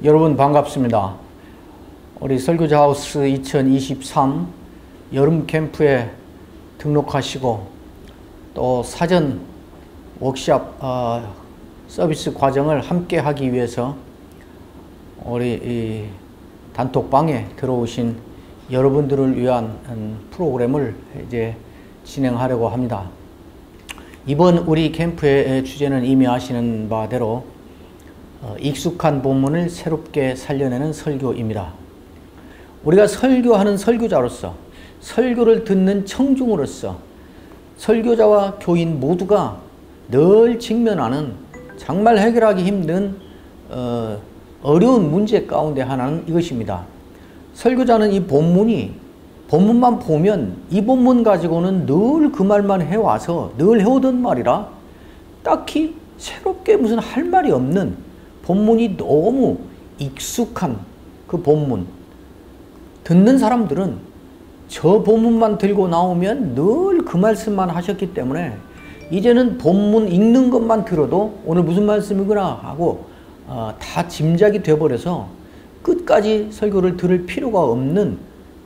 여러분 반갑습니다. 우리 설교자 하우스 2023 여름 캠프에 등록하시고 또 사전 워크숍 서비스 과정을 함께 하기 위해서 우리 이 단톡방에 들어오신 여러분들을 위한 프로그램을 이제 진행하려고 합니다. 이번 우리 캠프의 주제는 이미 아시는 바대로 익숙한 본문을 새롭게 살려내는 설교입니다. 우리가 설교하는 설교자로서, 설교를 듣는 청중으로서 설교자와 교인 모두가 늘 직면하는 정말 해결하기 힘든 어려운 문제 가운데 하나는 이것입니다. 설교자는 이 본문만 보면 이 본문 가지고는 늘 그 말만 해와서 늘 해오던 말이라 딱히 새롭게 무슨 할 말이 없는 본문이 너무 익숙한 그 본문. 듣는 사람들은 저 본문만 들고 나오면 늘 그 말씀만 하셨기 때문에 이제는 본문 읽는 것만 들어도 오늘 무슨 말씀이구나 하고 다 짐작이 돼버려서 끝까지 설교를 들을 필요가 없는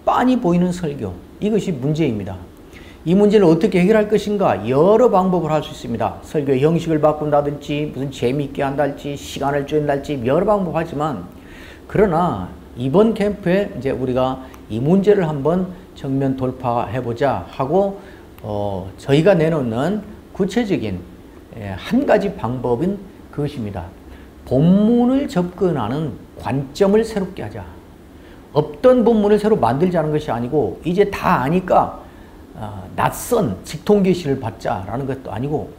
빤히 보이는 설교. 이것이 문제입니다. 이 문제를 어떻게 해결할 것인가 여러 방법을 할 수 있습니다. 설교의 형식을 바꾼다든지 무슨 재미있게 한달지 시간을 줄인달지 여러 방법 하지만 그러나 이번 캠프에 이제 우리가 이 문제를 한번 정면 돌파해보자 하고 저희가 내놓는 구체적인 한 가지 방법은 그것입니다. 본문을 접근하는 관점을 새롭게 하자. 없던 본문을 새로 만들자는 것이 아니고 이제 다 아니까 낯선 직통계시를 받자라는 것도 아니고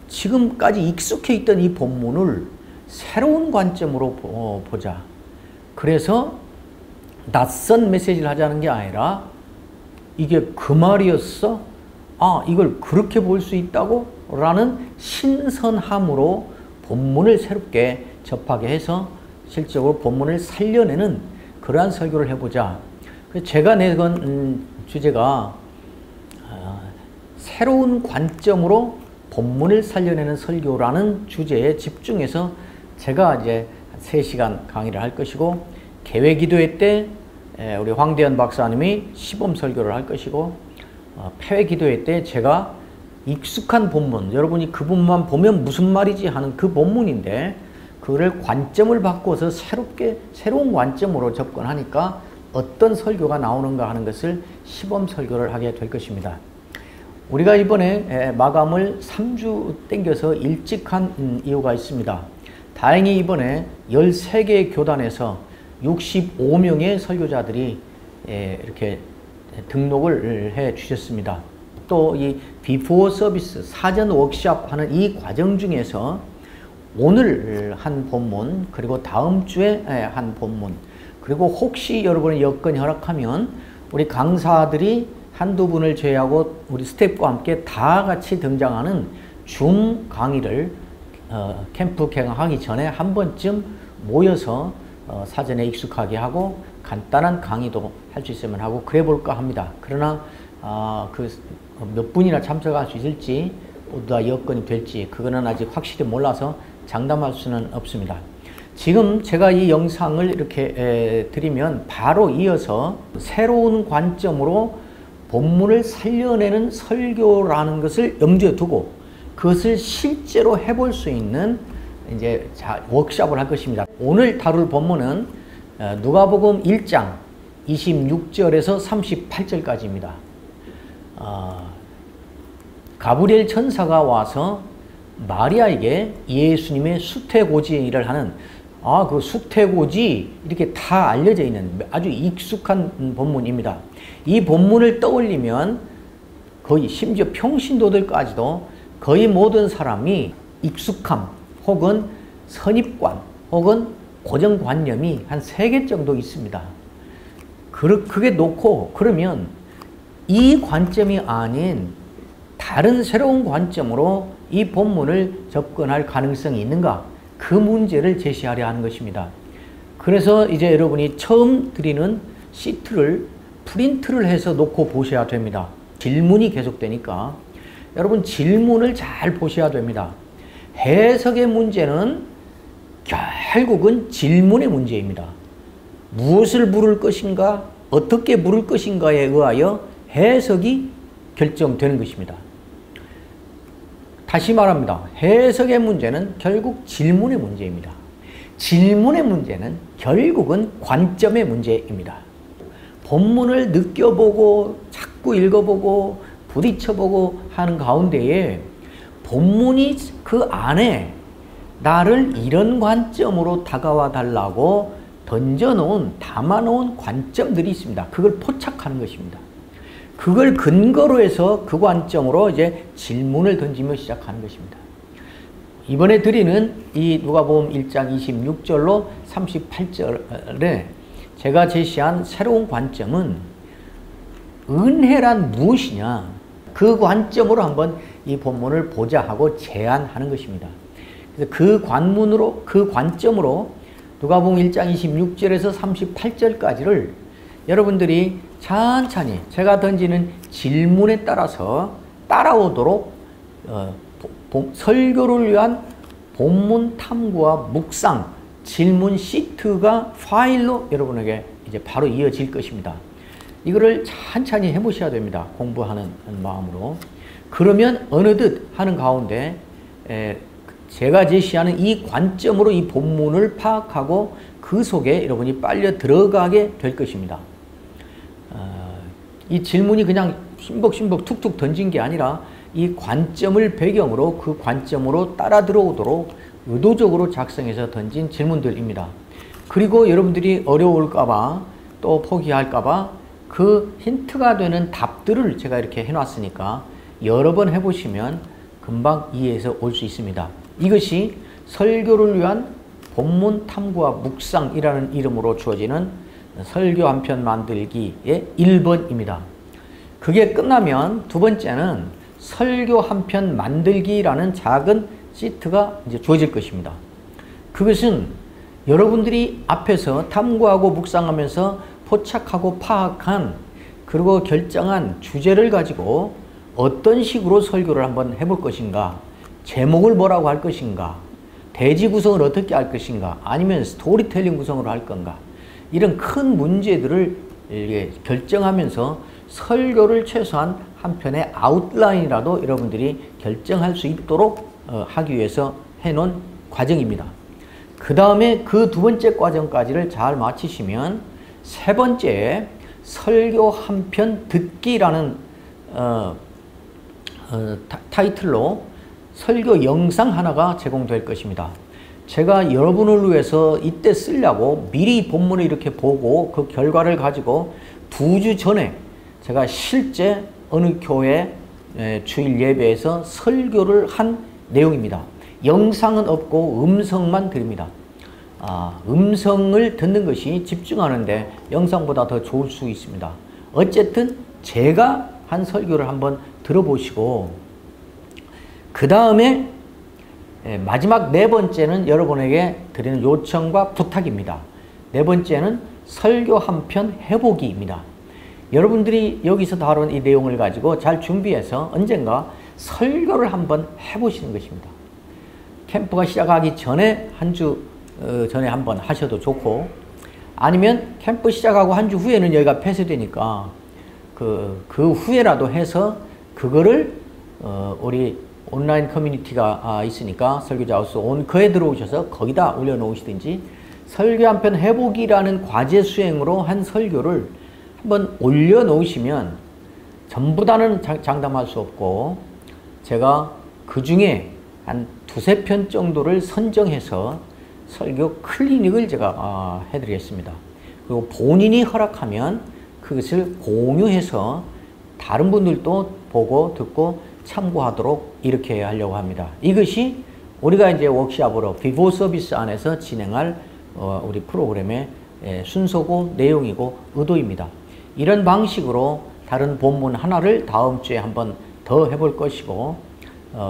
지금까지 익숙해 있던 이 본문을 새로운 관점으로 보자. 그래서 낯선 메시지를 하자는 게 아니라 이게 그 말이었어? 이걸 그렇게 볼 수 있다고? 라는 신선함으로 본문을 새롭게 접하게 해서 실적으로 본문을 살려내는 그러한 설교를 해보자. 제가 내건 주제가 새로운 관점으로 본문을 살려내는 설교라는 주제에 집중해서 제가 이제 3시간 강의를 할 것이고 개회기도회 때 우리 황대현 박사님이 시범 설교를 할 것이고 폐회기도회 때 제가 익숙한 본문, 여러분이 그 본문만 보면 무슨 말이지 하는 그 본문인데 그거를 관점을 바꿔서 새로운 관점으로 접근하니까 어떤 설교가 나오는가 하는 것을 시범 설교를 하게 될 것입니다. 우리가 이번에 마감을 3주 땡겨서 일찍 한 이유가 있습니다. 다행히 이번에 13개의 교단에서 65명의 설교자들이 이렇게 등록을 해 주셨습니다. 또 이 비포 서비스, 사전 워크숍 하는 이 과정 중에서 오늘 한 본문, 그리고 다음 주에 한 본문, 그리고 혹시 여러분의 여건이 허락하면 우리 강사들이 한두 분을 제외하고 우리 스태프와 함께 다 같이 등장하는 줌 강의를 캠프 개강하기 전에 한 번쯤 모여서 사전에 익숙하게 하고 간단한 강의도 할 수 있으면 하고 그래 볼까 합니다. 그러나 그 몇 분이나 참석할 수 있을지 모두 다 여건이 될지 그거는 아직 확실히 몰라서 장담할 수는 없습니다. 지금 제가 이 영상을 이렇게 드리면 바로 이어서 새로운 관점으로 본문을 살려내는 설교라는 것을 염두에 두고 그것을 실제로 해볼 수 있는 이제 워크숍을 할 것입니다. 오늘 다룰 본문은 누가복음 1장 26절에서 38절까지입니다. 가브리엘 천사가 와서 마리아에게 예수님의 수태고지의 일을 하는 그 수태고지 이렇게 다 알려져 있는 아주 익숙한 본문입니다. 이 본문을 떠올리면 거의 심지어 평신도들까지도 거의 모든 사람이 익숙함 혹은 선입관 혹은 고정관념이 한 3개 정도 있습니다. 그게 놓고 그러면 이 관점이 아닌 다른 새로운 관점으로 이 본문을 접근할 가능성이 있는가? 그 문제를 제시하려 하는 것입니다. 그래서 이제 여러분이 처음 드리는 시트를 프린트를 해서 놓고 보셔야 됩니다. 질문이 계속되니까 여러분 질문을 잘 보셔야 됩니다. 해석의 문제는 결국은 질문의 문제입니다. 무엇을 물을 것인가, 어떻게 물을 것인가에 의하여 해석이 결정되는 것입니다. 다시 말합니다. 해석의 문제는 결국 질문의 문제입니다. 질문의 문제는 결국은 관점의 문제입니다. 본문을 느껴보고 자꾸 읽어보고 부딪혀보고 하는 가운데에 본문이 그 안에 나를 이런 관점으로 다가와 달라고 던져놓은, 담아놓은 관점들이 있습니다. 그걸 포착하는 것입니다. 그걸 근거로 해서 그 관점으로 이제 질문을 던지며 시작하는 것입니다. 이번에 드리는 이 누가복음 1장 26절로 38절에 제가 제시한 새로운 관점은 은혜란 무엇이냐, 그 관점으로 한번 이 본문을 보자 하고 제안하는 것입니다. 그래서 그 관점으로 누가복음 1장 26절에서 38절까지를 여러분들이 천천히 제가 던지는 질문에 따라서 따라오도록 설교를 위한 본문 탐구와 묵상, 질문 시트가 파일로 여러분에게 이제 바로 이어질 것입니다. 이거를 천천히 해보셔야 됩니다. 공부하는 마음으로. 그러면 어느덧 하는 가운데 제가 제시하는 이 관점으로 이 본문을 파악하고 그 속에 여러분이 빨려 들어가게 될 것입니다. 이 질문이 그냥 심벅심벅 툭툭 던진 게 아니라 이 관점을 배경으로 그 관점으로 따라 들어오도록 의도적으로 작성해서 던진 질문들입니다. 그리고 여러분들이 어려울까봐 또 포기할까봐 그 힌트가 되는 답들을 제가 이렇게 해놨으니까 여러 번 해보시면 금방 이해해서 올 수 있습니다. 이것이 설교를 위한 본문 탐구와 묵상이라는 이름으로 주어지는 설교 한 편 만들기의 1번입니다. 그게 끝나면 두 번째는 설교 한 편 만들기라는 작은 시트가 이제 주어질 것입니다. 그것은 여러분들이 앞에서 탐구하고 묵상하면서 포착하고 파악한 그리고 결정한 주제를 가지고 어떤 식으로 설교를 한번 해볼 것인가, 제목을 뭐라고 할 것인가, 대지 구성을 어떻게 할 것인가, 아니면 스토리텔링 구성으로 할 건가, 이런 큰 문제들을 결정하면서 설교를 최소한 한 편의 아웃라인이라도 여러분들이 결정할 수 있도록 하기 위해서 해놓은 과정입니다. 그 다음에 그 두 번째 과정까지를 잘 마치시면 세 번째 설교 한 편 듣기라는 타이틀로 설교 영상 하나가 제공될 것입니다. 제가 여러분을 위해서 이때 쓰려고 미리 본문을 이렇게 보고 그 결과를 가지고 2주 전에 제가 실제 어느 교회 주일 예배에서 설교를 한 내용입니다. 영상은 없고 음성만 드립니다. 음성을 듣는 것이 집중하는데 영상보다 더 좋을 수 있습니다. 어쨌든 제가 한 설교를 한번 들어보시고 그 다음에 마지막 네 번째는 여러분에게 드리는 요청과 부탁입니다. 네 번째는 설교 한 편 해보기입니다. 여러분들이 여기서 다룬 이 내용을 가지고 잘 준비해서 언젠가 설교를 한번 해보시는 것입니다. 캠프가 시작하기 전에 한 주 전에 한번 하셔도 좋고, 아니면 캠프 시작하고 한 주 후에는 여기가 폐쇄되니까 그 후에라도 해서 그거를 우리 온라인 커뮤니티가 있으니까 설교자하우스 온커에 들어오셔서 거기다 올려놓으시든지, 설교 한 편 해보기라는 과제 수행으로 한 설교를 한번 올려놓으시면 전부 다는 장담할 수 없고 제가 그 중에 한 2~3편 정도를 선정해서 설교 클리닉을 제가 해드리겠습니다. 그리고 본인이 허락하면 그것을 공유해서 다른 분들도 보고 듣고 참고하도록 이렇게 하려고 합니다. 이것이 우리가 이제 워크샵으로 비포 서비스 안에서 진행할 우리 프로그램의 순서고 내용이고 의도입니다. 이런 방식으로 다른 본문 하나를 다음 주에 한번 더 해볼 것이고,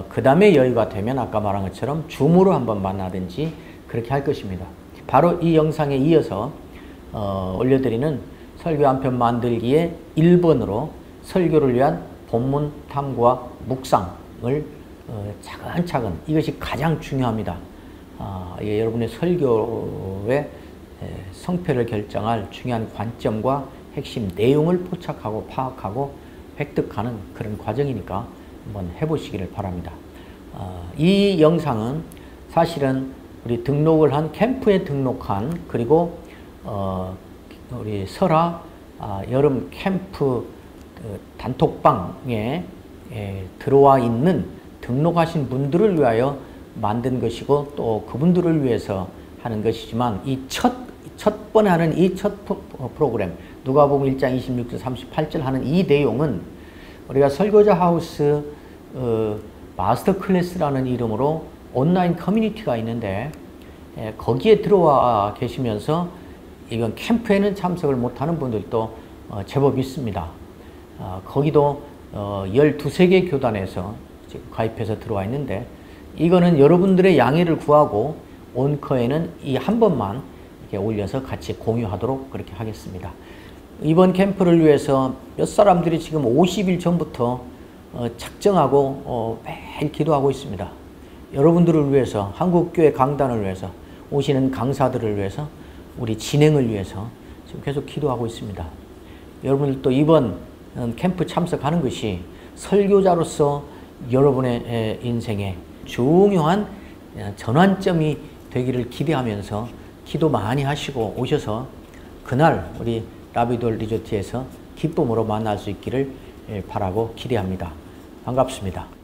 그 다음에 여유가 되면 아까 말한 것처럼 줌으로 한번 만나든지 그렇게 할 것입니다. 바로 이 영상에 이어서 올려드리는 설교 한 편 만들기의 1번으로 설교를 위한 본문 탐구와 묵상을 차근차근, 이것이 가장 중요합니다. 여러분의 설교의 성패를 결정할 중요한 관점과 핵심 내용을 포착하고 파악하고 획득하는 그런 과정이니까 한번 해보시기를 바랍니다. 이 영상은 사실은 우리 등록을 한 캠프에 등록한 그리고 우리 설화 여름 캠프 단톡방에 들어와 있는 등록하신 분들을 위하여 만든 것이고 또 그분들을 위해서 하는 것이지만 이 첫 번에 하는 이 첫 프로그램 누가복음 1장 26절 38절 하는 이 내용은 우리가 설교자 하우스 마스터 클래스라는 이름으로 온라인 커뮤니티가 있는데 거기에 들어와 계시면서 이건 캠프에는 참석을 못하는 분들도 제법 있습니다. 거기도 12개 교단에서 지금 가입해서 들어와 있는데 이거는 여러분들의 양해를 구하고 온커에는 이 한 번만 이렇게 올려서 같이 공유하도록 그렇게 하겠습니다. 이번 캠프를 위해서 몇 사람들이 지금 50일 전부터 작정하고 매일 기도하고 있습니다. 여러분들을 위해서, 한국교회 강단을 위해서, 오시는 강사들을 위해서, 우리 진행을 위해서 지금 계속 기도하고 있습니다. 여러분들도 이번 캠프 참석하는 것이 설교자로서 여러분의 인생에 중요한 전환점이 되기를 기대하면서 기도 많이 하시고 오셔서 그날 우리 라비돌 리조트에서 기쁨으로 만날 수 있기를 바라고 기대합니다. 반갑습니다.